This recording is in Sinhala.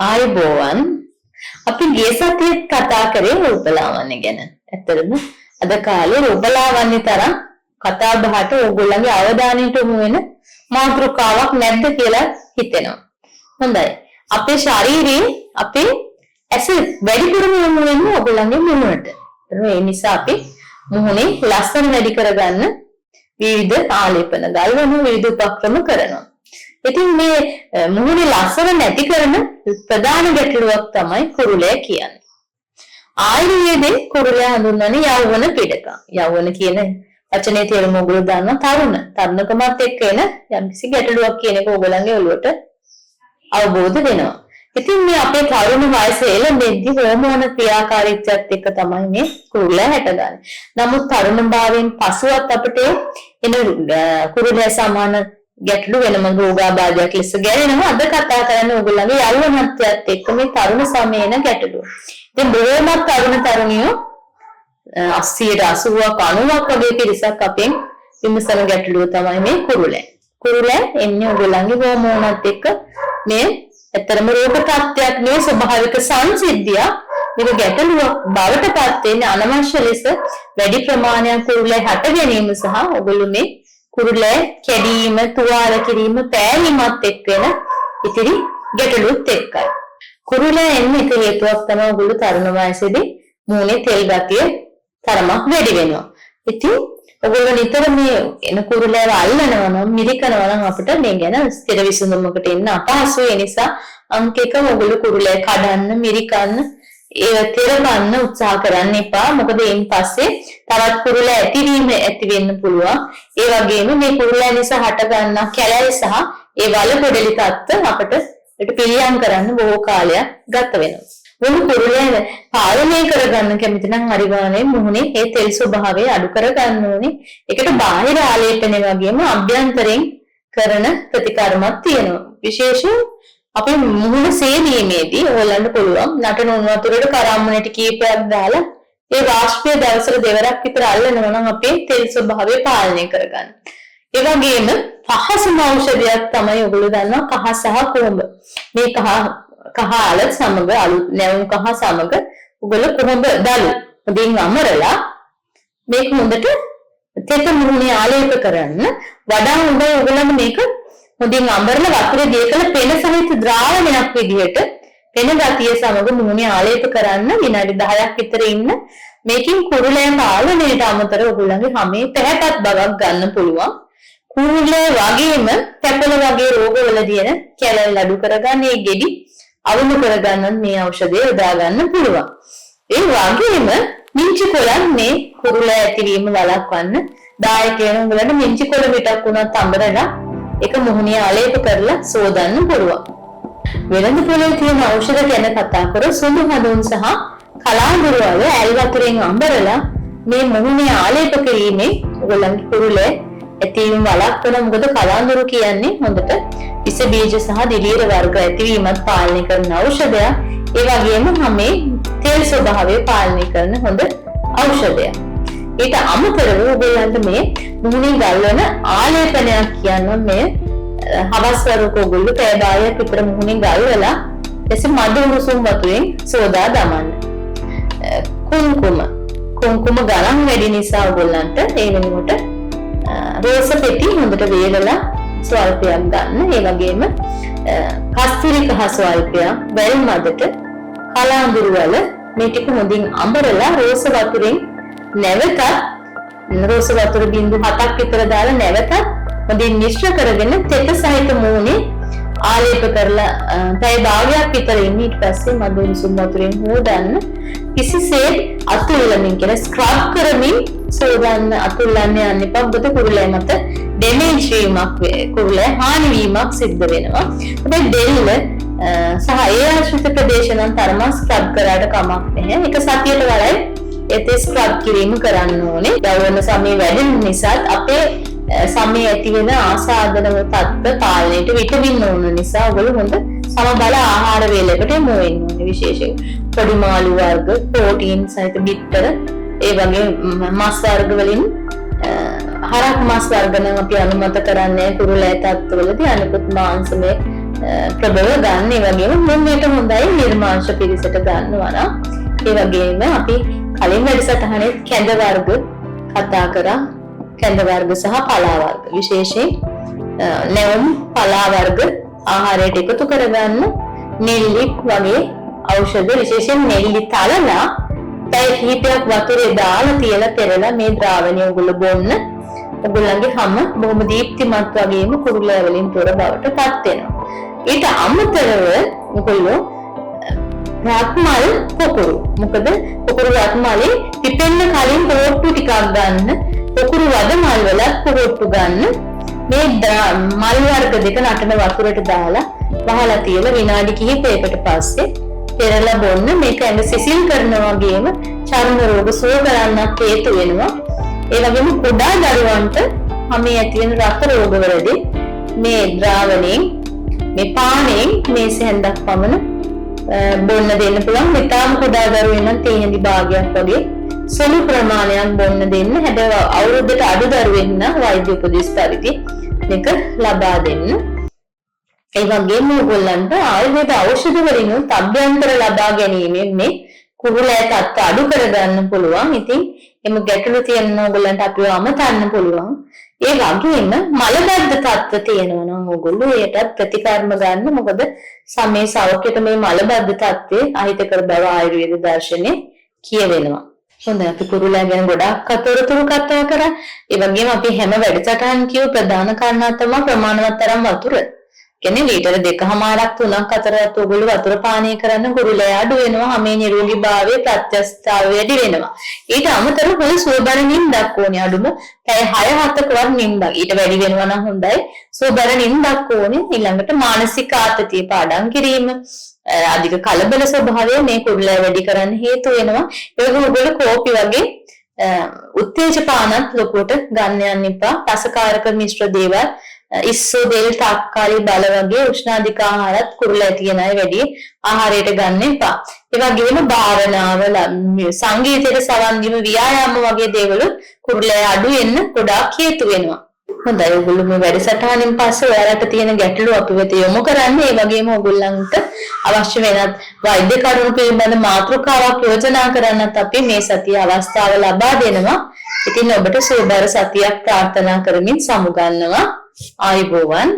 ආයුබෝවන් අපි ගිය සතියේ කතා කරේ රූපලාවන්‍ය ගැන. ඇත්තටම අද කාලේ රූපලාවන්‍ය තරම් කතා බහට ඕගොල්ලන්ගේ අවධානයට යොමු වෙන මාතෘකාවක් නැද්ද කියලා හිතෙනවා. හොඳයි. අපේ ශරීරයේ අපේ ඇස වැඩිපුරම යොමු වෙන්නේ ඕගොල්ලන්ගේ මුහුණට. ඒ නිසා අපි මුහුණේ ලස්සන වැඩි කරගන්න විවිධ ආලේපන ගල්වන විවිධ උපක්‍රම කරනවා. ඉතින් මේ මුහුණේ ලස්සන නැති කරන ප්‍රධාන ගැටලුවක් තමයි කුරුලය කියන්නේ. ආයුර්වේදයේ කුරුලය හඳුන්වන්නේ යෞවන පිටක. යෞවන කියන වචනේ තේරුම ඔයගොල්ලෝ දන්නවා තරුණ. තරුණකමත් එක්ක එන යම්කිසි ගැටලුවක් කියන එක ඔයගොල්ලන්ගේ ඔළුවට අවබෝධ වෙනවා. ඉතින් මේ අපේ තරුණ වයසේ එළඹෙද්දී හෝමෝන ක්‍රියාකාරීත්වයත් එක්ක තමයි මේ කුරුලය හැටගන්නේ. නමුත් තරුණ භාවයෙන් පසුවත් අපිට එන කුරුලය සමාන ගැටලු වෙනම රෝගාබාධයක් ලෙස ගැලෙනවා. අද කතා කරන්නේ ඔයගොල්ලන්ගේ යෞවනත්වයත් එක්ක මේ තරුණ සමයේන ගැටලුව. ඉතින් බොහෝමත් තරුණියෝ 80ට 80ක් 90ක් වගේ පිරිසක් අපෙන් විමසන ගැටලුව තමයි මේ කුරුලය. කුරුලය එන්නේ ඔයගොල්ලන්ගේ හෝමෝනත් එක්ක මේ ඇත්තරම රෝග තත්ත්වයක් නෙවෙයි ස්වභාවික සංසිද්ධියක්. මේක ගැටලුවක් බවට පත් වෙන්නේ අනවශ්‍ය ලෙස වැඩි ප්‍රමාණයක් කුරුලය හට ගැනීම සහ ඔයගොල්ලෝ මේ කුරුලය කැඩීම, තුවාල කිරීම, පෑලීමත් එක්ක වෙන ඉතිරි ගැටලුත් එක්කයි. කුරුලය එන්නේ එක හේතුවක් තමයි ඔයගොල්ලෝ තරුණ වයසේදී මූණේ තෙල් ගතිය තරමක් වැඩි වෙනවා. ඉතින් ඔයගොල්ලෝ නිතර මේ එන කුරුලය අල්ලනවා නම්, මිරිකනවා නම් අපිට මේ ගැන ස්ථිර විසඳුමකට එන්න අපහසුයි. ඒ නිසා අංක 1 ඔයගොල්ලෝ කුරුලය කඩන්න, මිරිකන්න, ඒ තෙර ගන්න උත්සාහ කරන්න එපා. මොකද එයින් පස්සේ තවත් කුරුල ඇතිවීම ඇති වෙන්න පුළුවන්. ඒ වගේම මේ කුරුල නිසා හට ගන්න කැලැල් සහ ඒ වල පොඩලි තත්ත්ව අපිට පිළියම් කරන්න බොහෝ කාලයක් ගත වෙනවා. මොන කුරුලය පාලනය කරගන්න කැමති නම් අනිවාර්යයෙන් මුහුණේ ඒ තෙල් ස්වභාවය අඩු කරගන්න ඕනේ. ඒකට බාහිර ආලේපනය වගේම අභ්‍යන්තරයෙන් කරන ප්‍රතිකර්මයක් තියෙනවා. විශේෂයෙන් අපේ මුහුණ සේදීමේදී ඕලන්න පුළුවන් නටන උණු වතුරට කරාම්මණයට කීපයක් දාලා ඒ වාෂ්පය දවසට දෙවරක් විතර අල්ලනවා නම් අපේ තෙල් ස්වභාවය පාලනය කරගන්න. ඒ වගේම පහසුම ඖෂධයක් තමයි ඔයගොල්ලෝ දන්නවා කහ සහ කුහුඹ. මේ කහ අල සමග අලුත් නැවුම් කහ සමග ඔයගොල්ලෝ කුහුඹ දලු මුදින් අමරලා මේක හොඳට තෙත මුහුණේ ආලේප කරන්න. වඩා හොඳයි ඔයගොල්ලෝ මේක මුදින් අඹරලා වතුරේ දීකල පෙන සහිත ද්‍රාවණයක් විදිහට පෙන ගතිය සමග මුහුණේ ආලේප කරන්න විනාඩි 10ක් විතර ඉන්න. මේකෙන් කුරුලය පාලනයට අමතරව ඔයගොල්ලන්ගේ හැමේ පැහැපත් බවක් ගන්න පුළුවන්. කුරුලය වගේම තැපල වගේ රෝගවලදී එන කැලැල් අඩු කරගන්න, ඒ ගෙඩි අවුණු කරගන්න මේ ඖෂධය යොදා ගන්න පුළුවන්. ඒ වගේම මිංචි කොළන් මේ කුරුලය ඇතිවීම වළක්වන්න දායක වෙන උගලට මිංචි කොළ පිටක් උනත් අඹරලා ඒක මුහුණේ ආලේප කරලා සෝදන්න පුළුවන්. වෙළඳ පොලේ තියෙන ඖෂධ ගැන කතා කර සුදු හඳුන් සහ කලාඹුරු වල ඇල් වතුරෙන් අඹරලා මේ මුහුණේ ආලේප කිරීමේ ඔයගොල්ලන්ගේ කුරුලේ ඇතිවීම වළක්වන. මොකද කලාඹුරු කියන්නේ හොඳට විස බීජ සහ දිලීර වර්ග ඇතිවීමත් පාලනය කරන ඖෂධයක්. ඒ වගේම හැමේ තෙල් ස්වභාවය පාලනය කරන හොඳ ඖෂධයක්. ඊට අමතරව ඔයගොල්ලන්ට මේ මුහුණේ ගල්වන ආලේපනයක් කියන්නේ මේ හවස් වරුක ඔයගොල්ලෝ පැය භාගයක් විතර මුහුණේ ගල්වලා එසේ මඩ උණුසුම් වතුරෙන් සෝදා දමන්න. කුංකුම ගලන් වැඩි නිසා ඔයගොල්ලන්ට ඒ වෙනුවට රෝස පෙති හොඳට වේලලා ස්වල්පයක් ගන්න. ඒ වගේම කස්තුරි කහ ස්වල්පයක් වැල් මඩට කලාඹුරු වල මේ ටික හොඳින් අඹරලා රෝස වතුරෙන් නැවතත් රෝස වතුර බිංදු 7ක් විතර දාලා නැවතත් හොඳින් මිශ්‍ර කරගෙන තෙත සහිත මූණේ ආලේප කරලා පැය භාගයක් විතර ඉන්න. ඊට පස්සේ මඩ උණුසුම් වතුරෙන් හොදන්න. කිසිසේත් අතුල්ලමින් කියලා ස්ක්‍රබ් කරමින් සෝදන්න අතුල්ලන්න යන්න එපා. මොකද කුරුලය මත ඩැමේජ් වීමක් කුරුලය හානි වීමක් සිද්ධ වෙනවා. හැබැයි දෙල්ල සහ ඒ ආශ්‍රිත ප්‍රදේශ නම් තරම ස්ක්‍රබ් කරාට කමක් නැහැ. එක සතියට වරයි ඒතේ ස්ක්‍රබ් කිරීම කරන්න ඕනේ. යෞවන සමයේ වැඩෙන නිසා අපේ සමයේ ඇති වෙන ආසාදනව තත්ත්ව පාලනයට විටමින් ඕන නිසා ඔයගොල්ලෝ හොඳ සමබල ආහාර වේලකට යොමු වෙන්න ඕනේ. විශේෂයෙන් පොඩි මාළු වර්ග, ප්‍රෝටීන් සහිත බිත්තර, ඒ වගේ මස් වර්ග වලින් හරක් මස් වර්ග නම් අපි අනුමත කරන්නේ කුරුලෑ තත්ත්වවලදී. අනිකුත් මාංශමය ප්‍රබල ගන්න. ඒ වගේම මුන්නේට හොඳයි නිර්මාංශ පිරිසට ගන්නවා නම්. ඒ වගේම අපි කලින් වැඩසටහනේ කැඳ වර්ග කතා කරා. කැඳ වර්ග සහ පලා වර්ග. විශේෂයෙන් නැවුම් පලා වර්ග ආහාරයට එකතු කරගන්න නෙල්ලි වගේ ඖෂධ විශේෂයෙන් නෙල්ලි තලලා පැය කිහිපයක් වතුරේ දාලා තියලා පෙරලා මේ ද්‍රාවණය ඔයගොල්ලෝ බොන්න. ඔයගොල්ලන්ගේ හැම බොහොම දීප්තිමත් වගේම කුරුල්ලා වලින් තොර බවට පත් වෙනවා. ඊට අමතරව ඔයගොල්ලෝ රත්මල් පොකුරු. මොකද පොකුරු රත්මලේ පිපෙන්න කලින් පොරොට්ටු ටිකක් ගන්න. පොකුරු වද මල් වලත් පොරොට්ටු ගන්න. මේ මල් වර්ග දෙක නටන වතුරට දාලා වහලා තියලා විනාඩි කිහිපයකට පස්සේ පෙරලා බොන්න. මේක ඇඟ සිසිල් කරනවා වගේම චර්ම රෝග සුව කරන්නත් හේතු වෙනවා. ඒ වගේම කුඩා දරුවන්ට හැමේ ඇති වෙන රක්ත රෝග වලදී මේ ද්‍රාවණයෙන් මේ පානෙන් මේ සෙන්දක් පමණ බොන්න දෙන්න පුළුවන්. මෙතාම කුඩා දරුවෙන් නම් තේහෙඳි භාගයක් වගේ සුළු ප්‍රමාණයක් බොන්න දෙන්න. හැබැයි අවුරුද්දට අඩු දරුවෙන් නම් වෛද්‍ය උපදෙස් පරිදි මේක ලබා දෙන්න. ඒ වගේම ඔයගොල්ලන්ට ආයුර්වේද ඖෂධ වලින් අභ්‍යන්තර ලබා ගැනීමෙන් මේ කුරුලෑ තත්ත්ව අඩු කරගන්න පුළුවන්. ඉතින් එම ගැටලු තියෙන ඕගොල්ලන්ට අපිව අමතන්න පුළුවන්. ඒ වගේම මලබද්ධ තත්ත්ව තියෙනවා නම් ඕගොල්ලෝ ඒකට ප්‍රතිකර්ම ගන්න. මොකද සමේ සෞඛ්‍යයට මේ මලබද්ධ තත්ත්වයේ අහිතකර බව ආයුර්වේද දර්ශනයේ කියවෙනවා. හොඳයි, අපි කුරුලෑ ගැන ගොඩාක් අතොරතුරු කතා කරා. ඒ වගේම අපි හැම වැඩසටහන් කියව ප්‍රධාන කාරණා තමයි ප්‍රමාණවත් තරම් වතුර. කියන්නේ ලීටර 2.5ක් 3ක් අතරත් ඔයගොල්ලෝ වතුර පානය කරන්න කුරුලෑ අඩු වෙනවා. හැමේ නිරෝගීභාවයේ ප්‍රත්‍යස්ථාව වැඩි වෙනවා. ඊට අමතරව හොඳ සුවබර නිින්දක් ඕනේ. අඩුම පැය 6-7කවත් නිින්දක්. ඊට වැඩි වෙනවා නම් හොඳයි. සුවබර නිින්දක් ඕනේ. ඊළඟට මානසික ආතතිය පාඩම් කිරීම, අධික කලබල ස්වභාවය මේ කුරුලෑ වැඩි කරන්න හේතු වෙනවා. ඒ වගේම ඔයගොල්ලෝ කෝපි වගේ උත්තේජපානත් ලොකුවට ගන්න යන්න එපා. රසකාරක මිශ්‍ර දේවල් ඉස්සෝ දෙල් තක්කාලි බල වගේ උෂ්ණාධික ආහාරත් කුරුලෑ තියෙන අය වැඩි ආහාරයට ගන්න එපා. ඒ වගේම භාවනාව, සංගීතයට සවන් දීම, ව්‍යායාම වගේ දේවල් කුරුලෑ අඩු වෙන්න ගොඩාක් හේතු වෙනවා. හොඳයි, ඔයගොල්ලෝ මේ වැඩසටහනින් පස්සේ ඔයාලට තියෙන ගැටලු අපි වෙත යොමු කරන්න. ඒ වගේම ඔයගොල්ලන්ට අවශ්‍ය වෙනත් වෛද්‍ය කරුණු පිළිබඳ මාතෘකාවක් යෝජනා කරන්නත් අපි මේ සතිය අවස්ථාව ලබා දෙනවා. ඉතින් ඔබට සුවබර සතියක් ප්‍රාර්ථනා කරමින් සමුගන්නවා. ආයුබෝවන්.